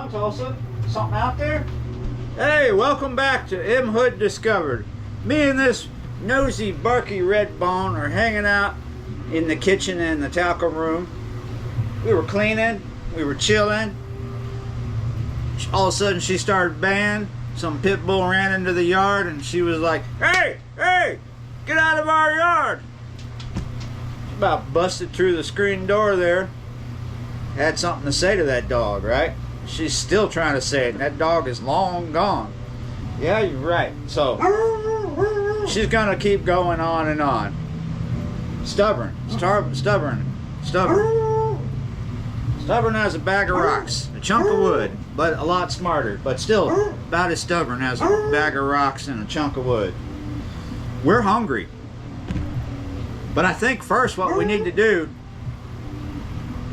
on, Tulsa? Something out there? Hey, welcome back to M. Hood Discovered. Me and this nosy, barky red bone are hanging out in the kitchen and the talcum room. We were cleaning, we were chilling. All of a sudden she started baying. Some pit bull ran into the yard and she was like, "Hey, hey, get out of our yard." She about busted through the screen door there. Had something to say to that dog, right? She's still trying to say it, and that dog is long gone. Yeah, you're right. So she's gonna keep going on and on. Stubborn as a bag of rocks, a chunk of wood, but a lot smarter, but still about as stubborn as a bag of rocks and a chunk of wood. We're hungry, but I think first what we need to do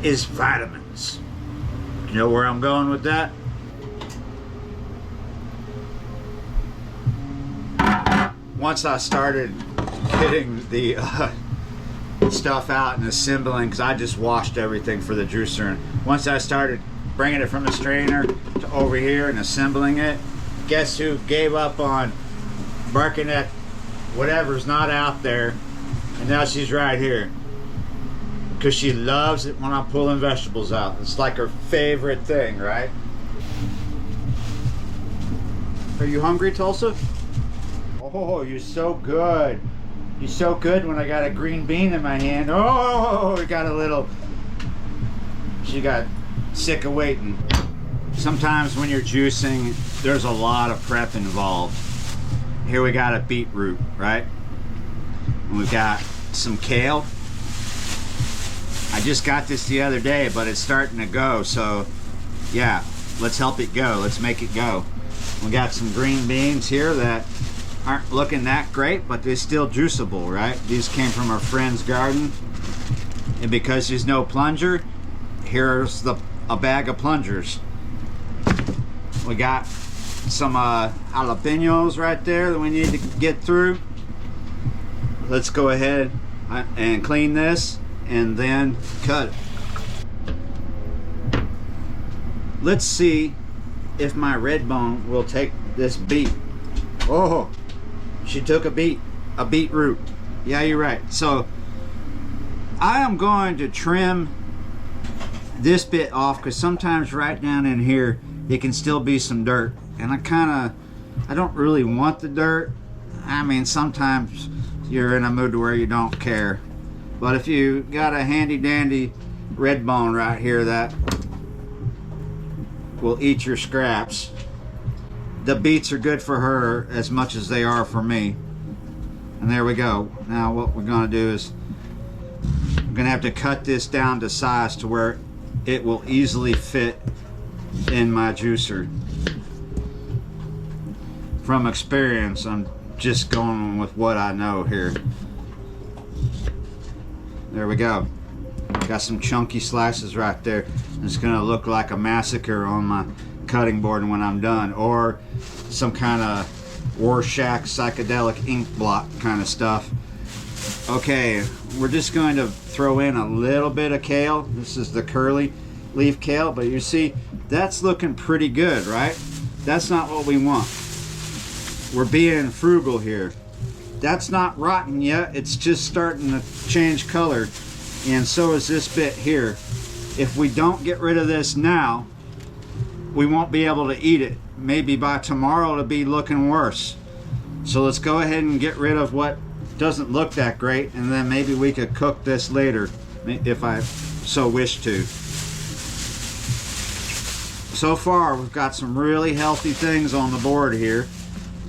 is vitamins. You know where I'm going with that? Once I started getting the stuff out and assembling, because I just washed everything for the juicer, and once I started bringing it from the strainer to over here and assembling it, guess who gave up on barking at whatever's not out there, and now she's right here. Because she loves it when I'm pulling vegetables out. It's like her favorite thing, right? Are you hungry, Tulsa? Oh, you're so good. You're so good when I got a green bean in my hand. Oh, we got a little... She got sick of waiting. Sometimes when you're juicing, there's a lot of prep involved. Here we got a beetroot, right? And we've got some kale. I just got this the other day, but it's starting to go, so yeah, let's help it go. Let's make it go. We got some green beans here that aren't looking that great, but they're still juiceable, right? These came from our friend's garden, and because there's no plunger, here's a bag of plungers. We got some jalapenos right there that we need to get through. Let's go ahead and clean this and then cut it. Let's see if my red bone will take this beet. Oh, she took a beetroot. Yeah, you're right. So I am going to trim this bit off, because sometimes right down in here it can still be some dirt, and I don't really want the dirt. I mean, sometimes you're in a mood where you don't care. But if you got a handy dandy red bone right here that will eat your scraps, the beets are good for her as much as they are for me. And there we go. Now what we're gonna do is I'm gonna have to cut this down to size to where it will easily fit in my juicer. From experience, I'm just going with what I know here. There we go. Got some chunky slices right there. It's gonna look like a massacre on my cutting board when I'm done, or some kind of Rorschach psychedelic ink blot kind of stuff. Okay, we're just going to throw in a little bit of kale. This is the curly leaf kale, but you see, that's looking pretty good, right? That's not what we want. We're being frugal here. That's not rotten yet, it's just starting to change color, and so is this bit here. If we don't get rid of this now, we won't be able to eat it. Maybe by tomorrow it'll be looking worse. So let's go ahead and get rid of what doesn't look that great, and then maybe we could cook this later if I so wish to. So far we've got some really healthy things on the board here,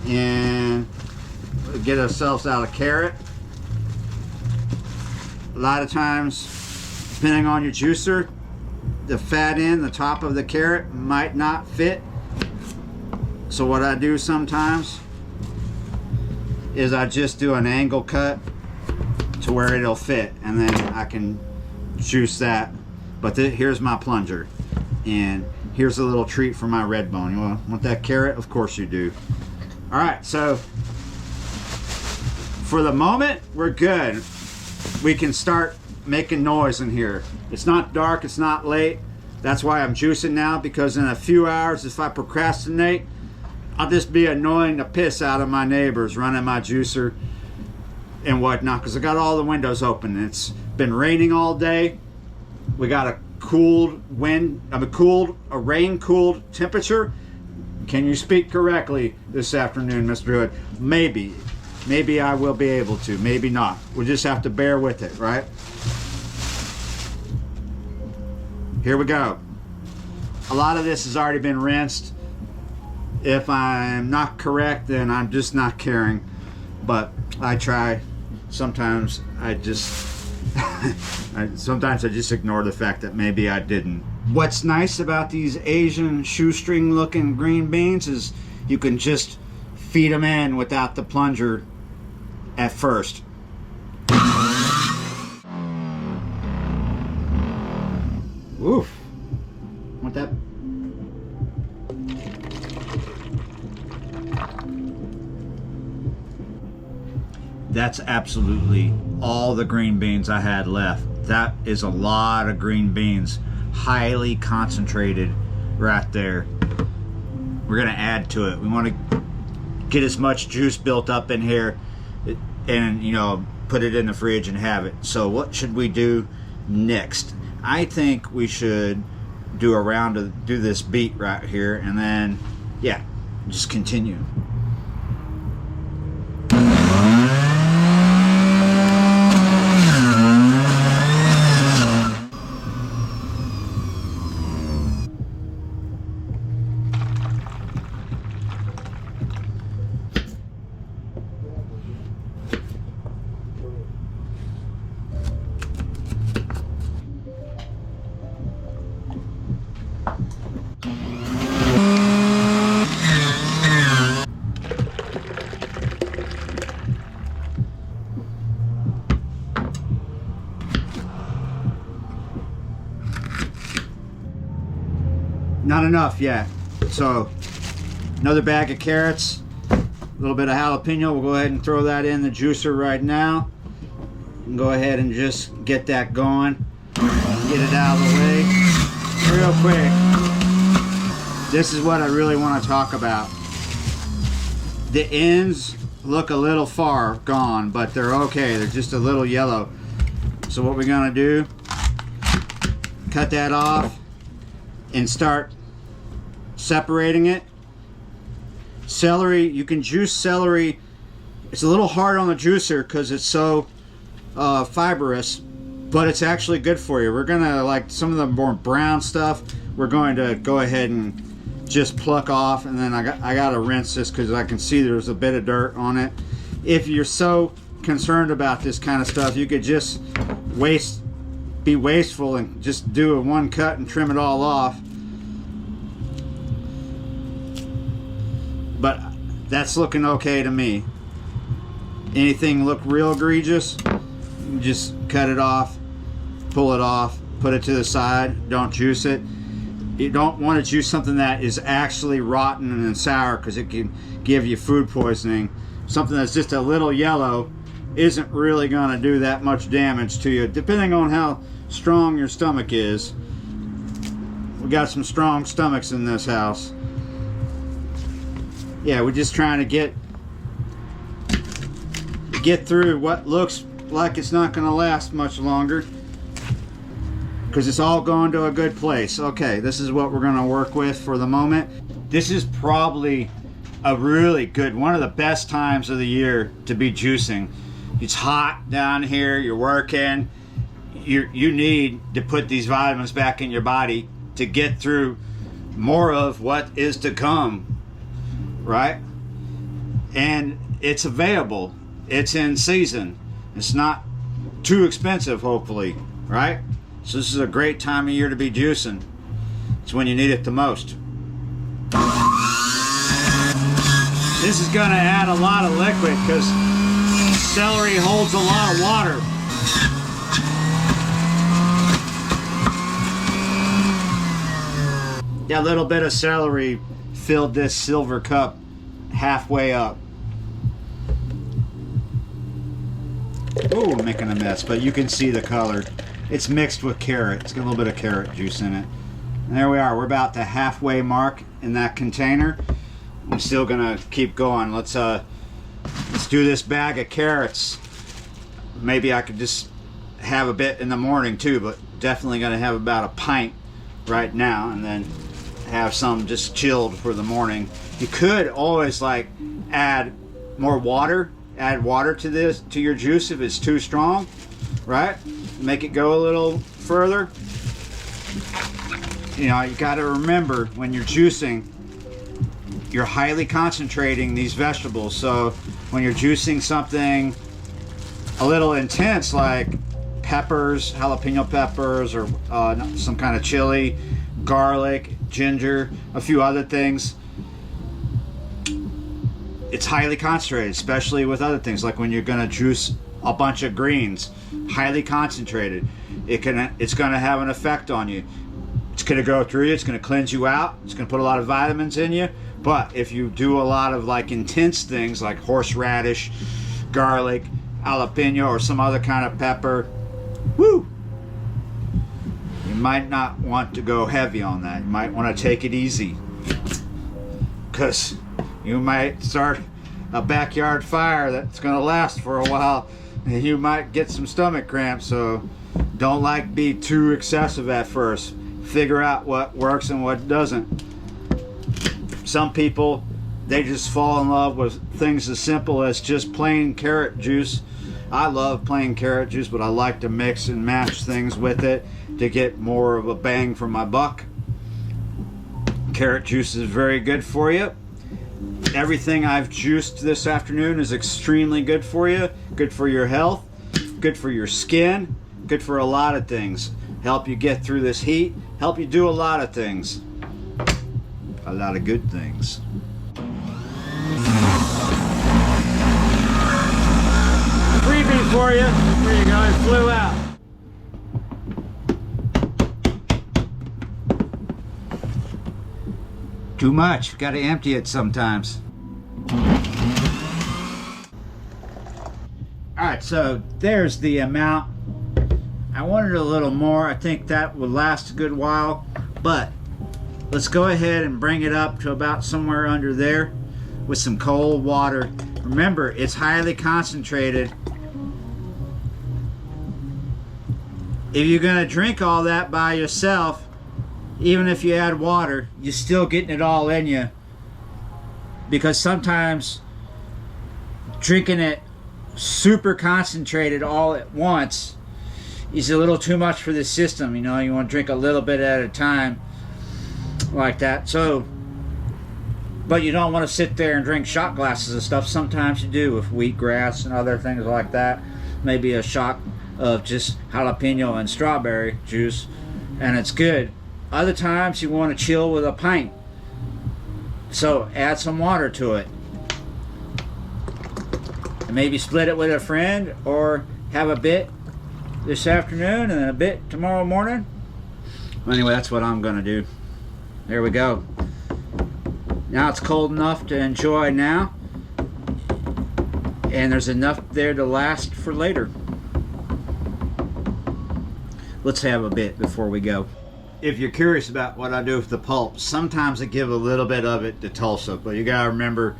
and get ourselves out a carrot. A lot of times, depending on your juicer, the fat end, the top of the carrot might not fit. So what I do sometimes is I just do an angle cut to where it'll fit, and then I can juice that. But here's my plunger, and here's a little treat for my red bone. You want that carrot? Of course you do. All right, so for the moment, we're good. We can start making noise in here. It's not dark, it's not late. That's why I'm juicing now, because in a few hours, if I procrastinate, I'll just be annoying the piss out of my neighbors running my juicer and whatnot, because I got all the windows open. It's been raining all day. We got a rain-cooled temperature. Can you speak correctly this afternoon, Mr. Hood? Maybe I will be able to, maybe not. We'll just have to bear with it, right? Here we go. A lot of this has already been rinsed. If I'm not correct, then I'm just not caring. But I try. Sometimes I just sometimes I just ignore the fact that maybe I didn't. What's nice about these Asian shoestring looking green beans is you can just feed them in without the plunger at first. Oof. Want that? That's absolutely all the green beans I had left. That is a lot of green beans, highly concentrated right there. We're gonna add to it. We want to get as much juice built up in here and, you know, put it in the fridge and have it. So what should we do next? I think we should do a round of do this beet right here, and then yeah, just continue. Not enough yet. So another bag of carrots, a little bit of jalapeno. We'll go ahead and throw that in the juicer right now. And go ahead and just get that going. Get it out of the way real quick. This is what I really want to talk about. The ends look a little far gone, but they're okay. They're just a little yellow. So what we're gonna do, cut that off and start separating it. Celery, you can juice celery. It's a little hard on the juicer because it's so fibrous, but it's actually good for you. We're gonna, like some of the more brown stuff, we're going to go ahead and just pluck off, and then I gotta rinse this because I can see there's a bit of dirt on it. If you're so concerned about this kind of stuff, you could just be wasteful and just do a one cut and trim it all off. But that's looking okay to me. Anything look real egregious, you just cut it off, pull it off, put it to the side, don't juice it. You don't want to juice something that is actually rotten and sour because it can give you food poisoning. Something that's just a little yellow isn't really going to do that much damage to you, depending on how strong your stomach is. We got some strong stomachs in this house. Yeah, we're just trying to get through what looks like it's not going to last much longer, because it's all going to a good place. Okay, this is what we're going to work with for the moment. This is probably a really good, one of the best times of the year to be juicing. It's hot down here, you're working, you need to put these vitamins back in your body to get through more of what is to come, right? And it's available, it's in season, it's not too expensive, hopefully, right? So this is a great time of year to be juicing. It's when you need it the most. This is going to add a lot of liquid because celery holds a lot of water. Yeah, a little bit of celery filled this silver cup halfway up. Ooh, I'm making a mess, but you can see the color. It's mixed with carrot. It's got a little bit of carrot juice in it. There we are. We're about the halfway mark in that container. I'm still gonna keep going. Let's do this bag of carrots. Maybe I could just have a bit in the morning too, but definitely gonna have about a pint right now, and then have some just chilled for the morning. You could always like add more water, add water to this, to your juice if it's too strong, right? Make it go a little further. You know, you got to remember when you're juicing, you're highly concentrating these vegetables. So when you're juicing something a little intense like peppers, jalapeno peppers, or some kind of chili, garlic, ginger, a few other things, it's highly concentrated, especially with other things like when you're going to juice a bunch of greens, highly concentrated. It's going to have an effect on you. It's going to go through you, it's going to cleanse you out, it's going to put a lot of vitamins in you. But if you do a lot of like intense things like horseradish, garlic, jalapeno, or some other kind of pepper, woo, you might not want to go heavy on that. You might want to take it easy, because you might start a backyard fire that's going to last for a while, and you might get some stomach cramps. So don't be too excessive at first. Figure out what works and what doesn't. Some people, they just fall in love with things as simple as just plain carrot juice. I love plain carrot juice, but I like to mix and match things with it to get more of a bang for my buck. Carrot juice is very good for you. Everything I've juiced this afternoon is extremely good for you, good for your health, good for your skin, good for a lot of things. Help you get through this heat, help you do a lot of things. A lot of good things. Freebie for you. There you go, it flew out. Too much, gotta empty it sometimes. Alright, so there's the amount. I wanted a little more. I think that would last a good while, but let's go ahead and bring it up to about somewhere under there with some cold water. Remember, it's highly concentrated. If you're gonna drink all that by yourself, even if you add water, you're still getting it all in you, because sometimes drinking it super concentrated all at once is a little too much for the system. You know, you want to drink a little bit at a time like that. So, but you don't want to sit there and drink shot glasses of stuff. Sometimes you do with wheatgrass and other things like that. Maybe a shot of just jalapeno and strawberry juice, and it's good. Other times you want to chill with a pint, so add some water to it, and maybe split it with a friend, or have a bit this afternoon and then a bit tomorrow morning. Anyway, that's what I'm gonna do. There we go. Now it's cold enough to enjoy now, and there's enough there to last for later. Let's have a bit before we go. If you're curious about what I do with the pulp, sometimes I give a little bit of it to Tulsa, but you gotta remember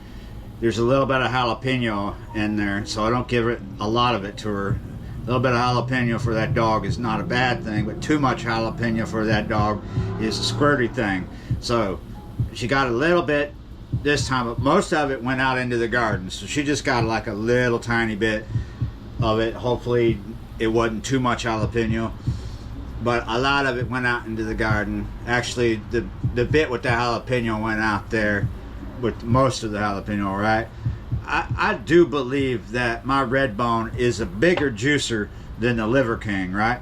there's a little bit of jalapeno in there, so I don't give it a lot of it to her. A little bit of jalapeno for that dog is not a bad thing, but too much jalapeno for that dog is a squirty thing. So she got a little bit this time, but most of it went out into the garden. So she just got like a little tiny bit of it. Hopefully it wasn't too much jalapeno, but a lot of it went out into the garden. Actually, the bit with the jalapeno went out there with most of the jalapeno, right? I do believe that my red bone is a bigger juicer than the Liver King, right?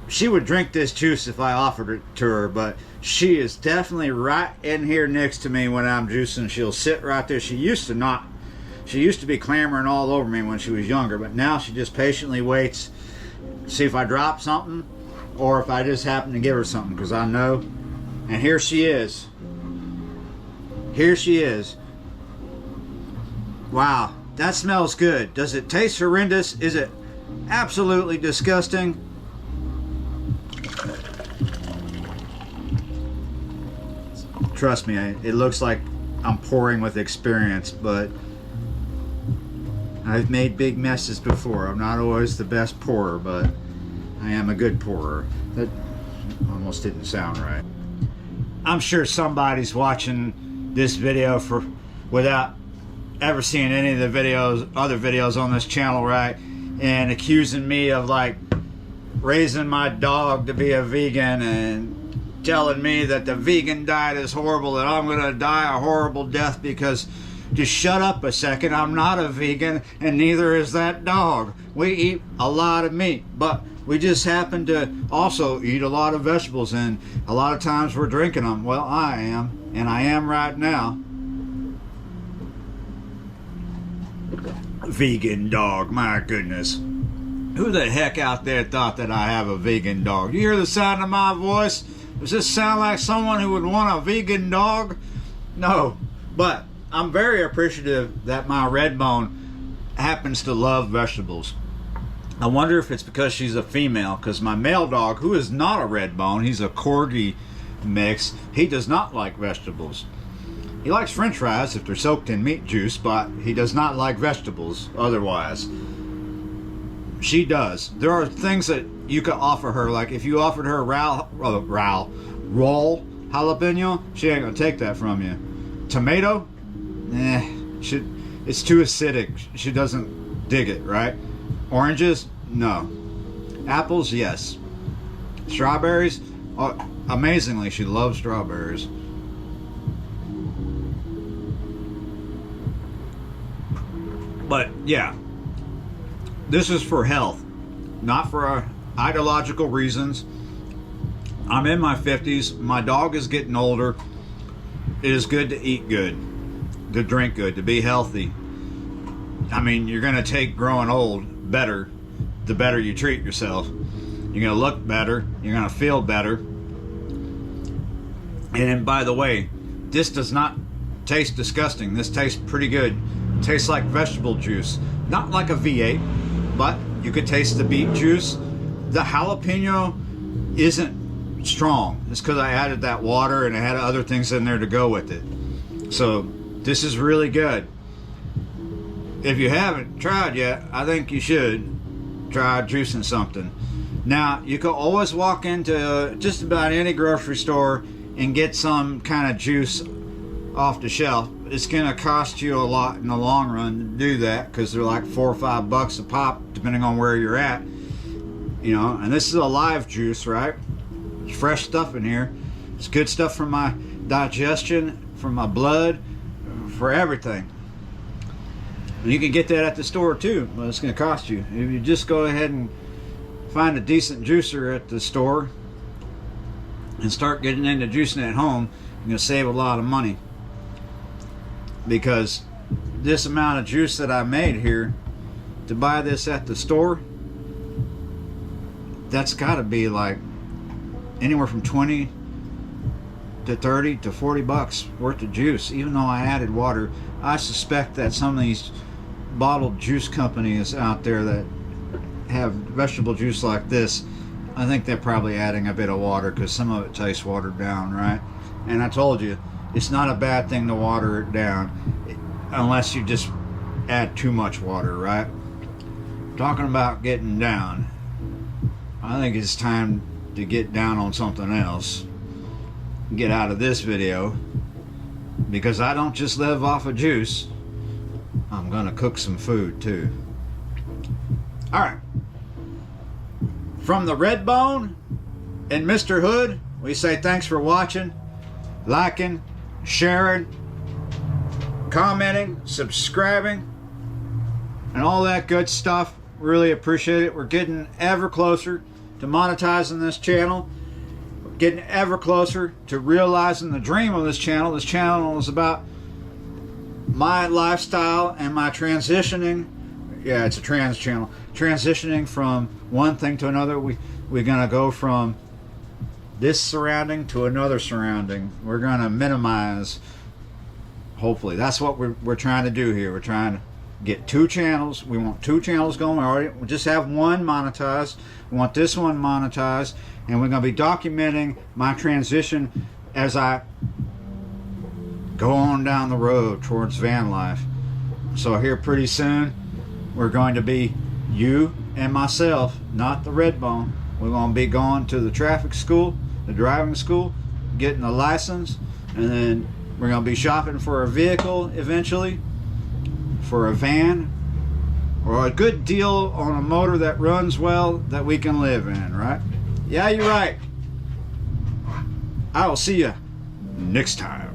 She would drink this juice if I offered it to her, but she is definitely right in here next to me when I'm juicing. She'll sit right there. She used to be clamoring all over me when she was younger, but now she just patiently waits to see if I drop something or if I just happen to give her something, because I know. And here she is. Here she is. Wow, that smells good. Does it taste horrendous? Is it absolutely disgusting? trust me, it looks like I'm pouring with experience, but I've made big messes before. I'm not always the best pourer, but I am a good pourer. That almost didn't sound right. I'm sure somebody's watching this video without ever seeing any of the other videos on this channel, right? And accusing me of like raising my dog to be a vegan and telling me that the vegan diet is horrible and I'm gonna die a horrible death because, just shut up a second, I'm not a vegan and neither is that dog. We eat a lot of meat, but we just happen to also eat a lot of vegetables, and a lot of times we're drinking them. Well, I am, and I am right now. Vegan dog, my goodness. Who the heck out there thought that I have a vegan dog? You hear the sound of my voice? Does this sound like someone who would want a vegan dog? No, but I'm very appreciative that my red bone happens to love vegetables. I wonder if it's because she's a female, because my male dog, who is not a red bone, he's a corgi mix, he does not like vegetables. He likes french fries if they're soaked in meat juice, but he does not like vegetables otherwise. She does. There are things that you could offer her, like if you offered her raw jalapeno, she ain't gonna take that from you. Tomato, it's too acidic. She doesn't dig it, right? Oranges, no. Apples, yes. Strawberries, amazingly, she loves strawberries. But yeah, this is for health, not for ideological reasons. I'm in my 50s. My dog is getting older. It is good to eat good, to drink good, to be healthy. I mean, you're going to take growing old better the better you treat yourself. You're going to look better. You're going to feel better. And then, by the way, this does not taste disgusting. This tastes pretty good. It tastes like vegetable juice. Not like a V8, but you could taste the beet juice. The jalapeno isn't strong. It's because I added that water and I had other things in there to go with it. So this is really good. If you haven't tried yet, I think you should try juicing something. Now, you can always walk into just about any grocery store and get some kind of juice off the shelf. It's going to cost you a lot in the long run to do that, because they're like $4 or $5 a pop depending on where you're at. You know, and this is a live juice, right? It's fresh stuff in here. It's good stuff for my digestion, for my blood, for everything. You can get that at the store too, but it's going to cost you. If you just go ahead and find a decent juicer at the store and start getting into juicing at home, you're going to save a lot of money. Because this amount of juice that I made here, to buy this at the store, that's got to be like anywhere from 20 to 30 to 40 bucks worth of juice. Even though I added water, I suspect that some of these bottled juice companies out there that have vegetable juice like this, I think they're probably adding a bit of water, because some of it tastes watered down, right? And I told you, it's not a bad thing to water it down, unless you just add too much water, right? Talking about getting down, I think it's time to get down on something else. Get out of this video, because I don't just live off of juice. I'm gonna cook some food too. Alright, from the Red Bone and Mr. Hood, we say thanks for watching, liking, sharing, commenting, subscribing, and all that good stuff. Really appreciate it. We're getting ever closer to monetizing this channel. We're getting ever closer to realizing the dream of this channel. This channel is about my lifestyle and my transitioning. Yeah, it's a trans channel. Transitioning from one thing to another. We're gonna go from this surrounding to another surrounding. We're gonna minimize. Hopefully, that's what we're trying to do here. We're trying to get 2 channels. We want 2 channels going. We just have one monetized. We want this one monetized, and we're gonna be documenting my transition as I go on down the road towards van life. So here pretty soon, we're going to be you and myself, not the red bone. We're going to be going to the traffic school, the driving school, getting a license, and then we're going to be shopping for a vehicle eventually, for a van, or a good deal on a motor that runs well that we can live in, right? Yeah, you're right. I will see you next time.